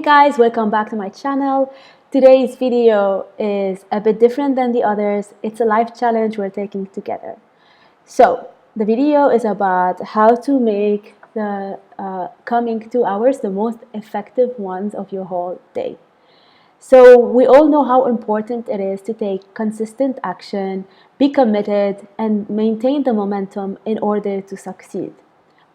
guys, welcome back to my channel. Today's video is a bit different than the others. It's a life challenge we're taking together. So the video is about how to make the coming 2 hours the most effective ones of your whole day. So we all know how important it is to take consistent action, be committed, and maintain the momentum in order to succeed.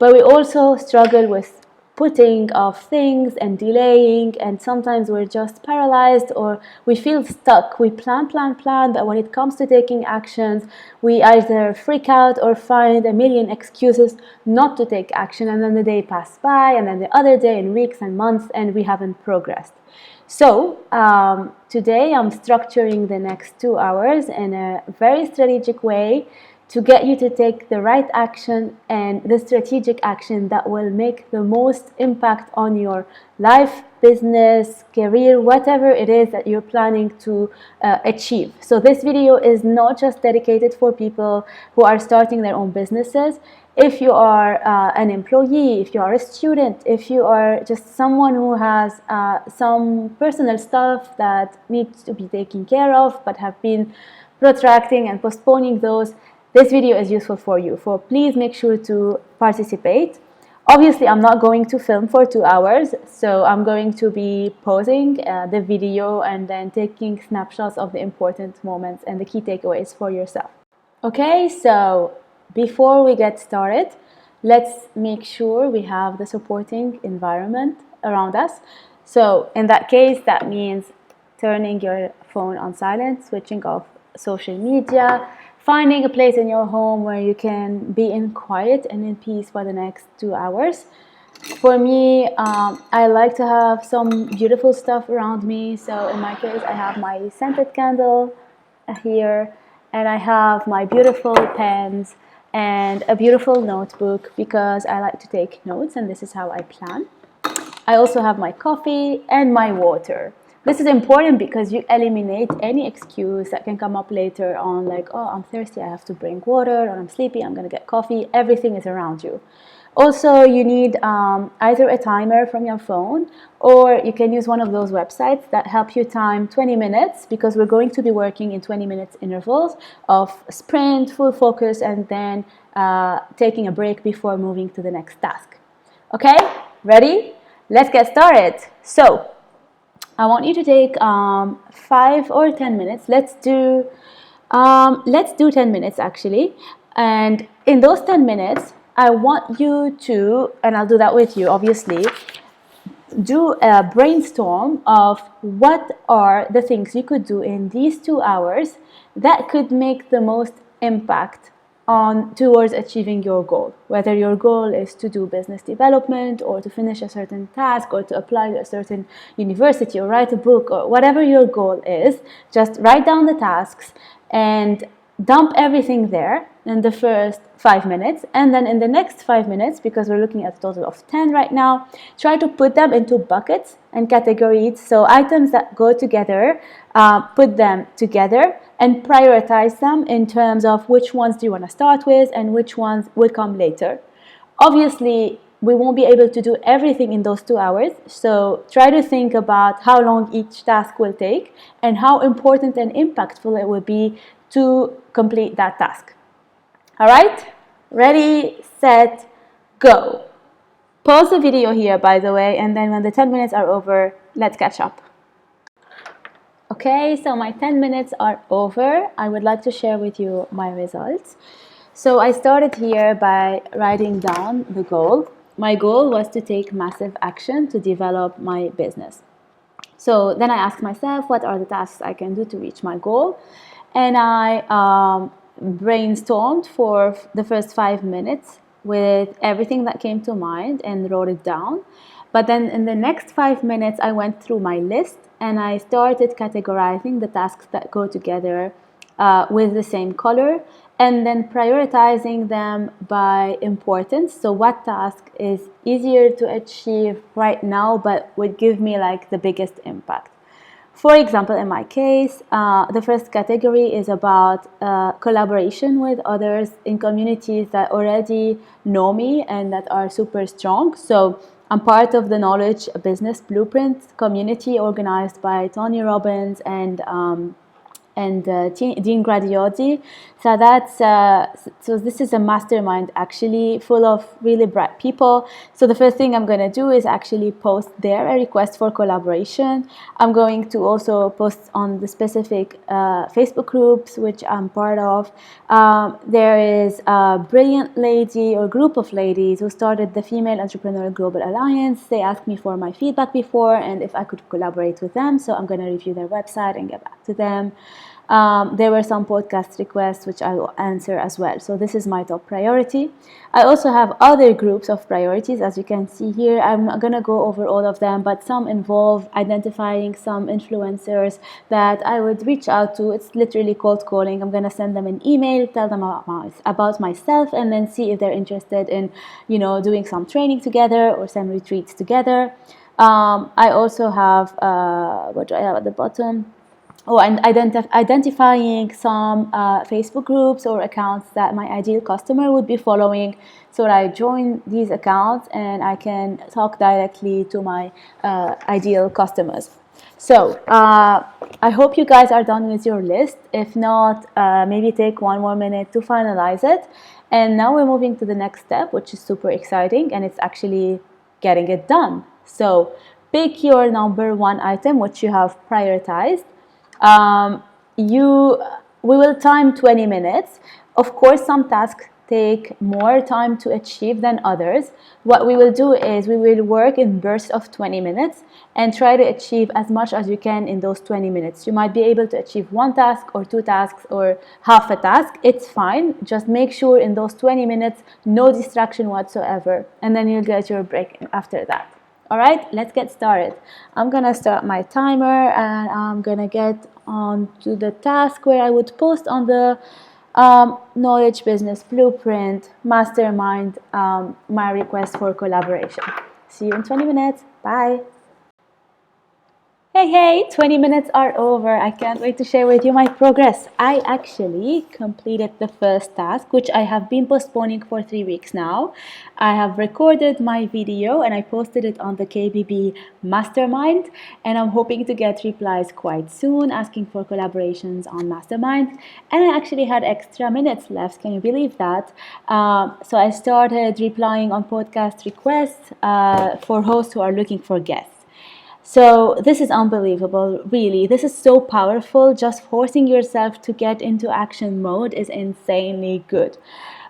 But we also struggle with putting off things and delaying, and sometimes we're just paralyzed or we feel stuck. We plan, but when it comes to taking actions, we either freak out or find a million excuses not to take action, and then the day passes by, and then the other day, and weeks and months, and we haven't progressed. So today I'm structuring the next 2 hours in a very strategic way to get you to take the right action and the strategic action that will make the most impact on your life, business, career, whatever it is that you're planning to achieve. So this video is not just dedicated for people who are starting their own businesses. If you are an employee, if you are a student, if you are just someone who has some personal stuff that needs to be taken care of but have been protracting and postponing those, this video is useful for you. So please make sure to participate. Obviously, I'm not going to film for 2 hours, so I'm going to be pausing the video and then taking snapshots of the important moments and the key takeaways for yourself. Okay, so before we get started, let's make sure we have the supporting environment around us. So in that case, that means turning your phone on silent, switching off social media, finding a place in your home where you can be in quiet and in peace for the next 2 hours. For me, I like to have some beautiful stuff around me. So in my case, I have my scented candle here, and I have my beautiful pens and a beautiful notebook because I like to take notes, and this is how I plan. I also have my coffee and my water. This is important because you eliminate any excuse that can come up later on, like, oh, I'm thirsty, I have to bring water, or I'm sleepy, I'm going to get coffee. Everything is around you. Also, you need either a timer from your phone, or you can use one of those websites that help you time 20 minutes, because we're going to be working in 20 minutes intervals of sprint, full focus, and then taking a break before moving to the next task. Okay, ready? Let's get started. So I want you to take 5 or 10 minutes. Let's do 10 minutes actually. And in those 10 minutes, I want you to, and I'll do that with you obviously, do a brainstorm of what are the things you could do in these 2 hours that could make the most impact towards achieving your goal. Whether your goal is to do business development, or to finish a certain task, or to apply to a certain university, or write a book, or whatever your goal is, just write down the tasks and dump everything there in the first 5 minutes, and then in the next 5 minutes, because we're looking at a total of 10 right now, try to put them into buckets and categories. So items that go together, put them together and prioritize them in terms of which ones do you want to start with and which ones will come later. Obviously, we won't be able to do everything in those 2 hours, so try to think about how long each task will take and how important and impactful it will be to complete that task. All right, ready, set, go. Pause the video here, by the way, and then when the 10 minutes are over, let's catch up. Okay, so my 10 minutes are over. I would like to share with you my results. So I started here by writing down the goal. My goal was to take massive action to develop my business. So then I asked myself, what are the tasks I can do to reach my goal? And I brainstormed for the first 5 minutes with everything that came to mind and wrote it down. But then in the next 5 minutes, I went through my list and I started categorizing the tasks that go together with the same color, and then prioritizing them by importance. So what task is easier to achieve right now but would give me like the biggest impact? For example, in my case, the first category is about collaboration with others in communities that already know me and that are super strong. So I'm part of the Knowledge Business Blueprint community organized by Tony Robbins and Dean Gradiotti. So this is a mastermind actually full of really bright people. So the first thing I'm going to do is actually post there a request for collaboration. I'm going to also post on the specific Facebook groups which I'm part of. There is a brilliant lady or group of ladies who started the Female Entrepreneur Global Alliance. They asked me for my feedback before and if I could collaborate with them. So I'm going to review their website and get back to them. There were some podcast requests which I will answer as well. So this is my top priority. I also have other groups of priorities, as you can see here. I'm not going to go over all of them, but some involve identifying some influencers that I would reach out to. It's literally cold calling. I'm going to send them an email, tell them about myself, and then see if they're interested in, doing some training together or some retreats together. I also have, what do I have at the bottom? And identifying some Facebook groups or accounts that my ideal customer would be following, so that I join these accounts and I can talk directly to my ideal customers. So I hope you guys are done with your list. If not, maybe take one more minute to finalize it. And now we're moving to the next step, which is super exciting, and it's actually getting it done. So pick your number one item which you have prioritized. We will time 20 minutes. Of course, some tasks take more time to achieve than others. What we will do is we will work in bursts of 20 minutes and try to achieve as much as you can in those 20 minutes. You might be able to achieve one task or two tasks or half a task. It's fine. Just make sure in those 20 minutes, no distraction whatsoever. And then you'll get your break after that. All right, let's get started. I'm gonna start my timer and I'm gonna get on to the task where I would post on the Knowledge Business Blueprint Mastermind my request for collaboration. See you in 20 minutes. Bye. Hey, 20 minutes are over. I can't wait to share with you my progress. I actually completed the first task, which I have been postponing for 3 weeks now. I have recorded my video and I posted it on the KBB Mastermind, and I'm hoping to get replies quite soon asking for collaborations on Mastermind. And I actually had extra minutes left. Can you believe that? So I started replying on podcast requests for hosts who are looking for guests. So this is unbelievable, really. This is so powerful. Just forcing yourself to get into action mode is insanely good.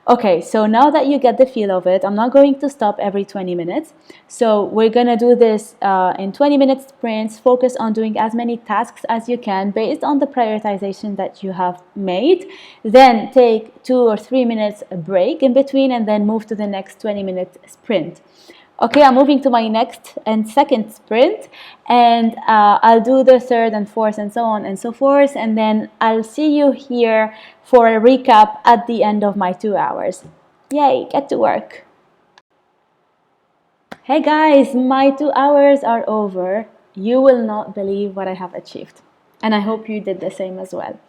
Okay, so now that you get the feel of it, I'm not going to stop every 20 minutes. So we're going to do this in 20-minute sprints. Focus on doing as many tasks as you can based on the prioritization that you have made. Then take 2 or 3 minutes break in between and then move to the next 20-minute sprint. Okay, I'm moving to my next and second sprint, and I'll do the third and fourth and so on and so forth, and then I'll see you here for a recap at the end of my 2 hours. Yay, get to work. Hey guys, my 2 hours are over. You will not believe what I have achieved, and I hope you did the same as well.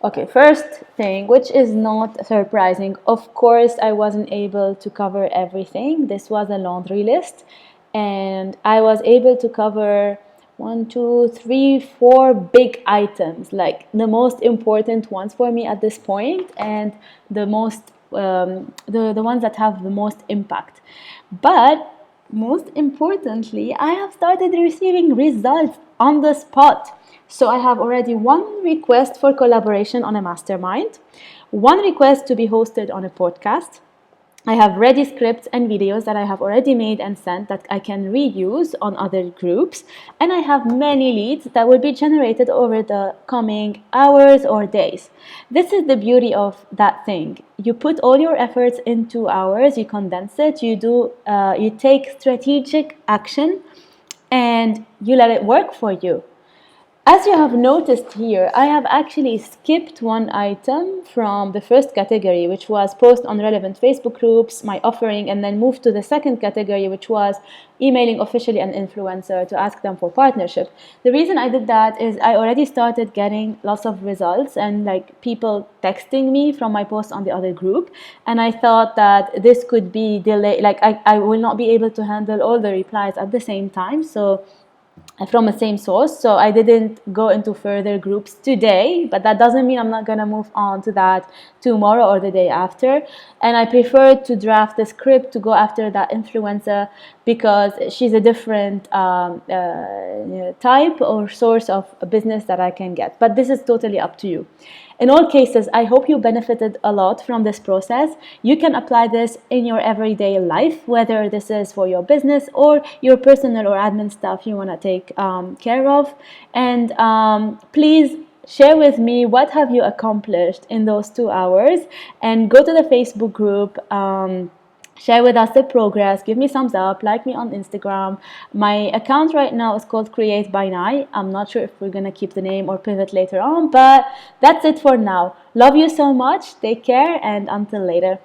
Okay, first thing, which is not surprising, of course, I wasn't able to cover everything. This was a laundry list, and I was able to cover 1, 2, 3, 4 big items, like the most important ones for me at this point, and the most the ones that have the most impact. But most importantly, I have started receiving results on the spot. So I have already 1 request for collaboration on a mastermind, 1 request to be hosted on a podcast. I have ready scripts and videos that I have already made and sent that I can reuse on other groups. And I have many leads that will be generated over the coming hours or days. This is the beauty of that thing. You put all your efforts in 2 hours, you condense it, you take strategic action, and you let it work for you. As you have noticed here, I have actually skipped one item from the first category, which was post on relevant Facebook groups, my offering, and then moved to the second category, which was emailing officially an influencer to ask them for partnership. The reason I did that is I already started getting lots of results and like people texting me from my post on the other group. And I thought that this could be delayed, like I will not be able to handle all the replies at the same time. So from the same source, so I didn't go into further groups today, but that doesn't mean I'm not going to move on to that tomorrow or the day after. And I prefer to draft the script to go after that influencer because she's a different type or source of business that I can get, but this is totally up to you. In all cases, I hope you benefited a lot from this process. You can apply this in your everyday life, whether this is for your business or your personal or admin stuff you want to take care of. And please share with me what have you accomplished in those 2 hours, and go to the Facebook group. Share with us the progress, give me thumbs up, like me on Instagram. My account right now is called Create by Nai. I'm not sure if we're gonna keep the name or pivot later on, but that's it for now. Love you so much, take care, and until later.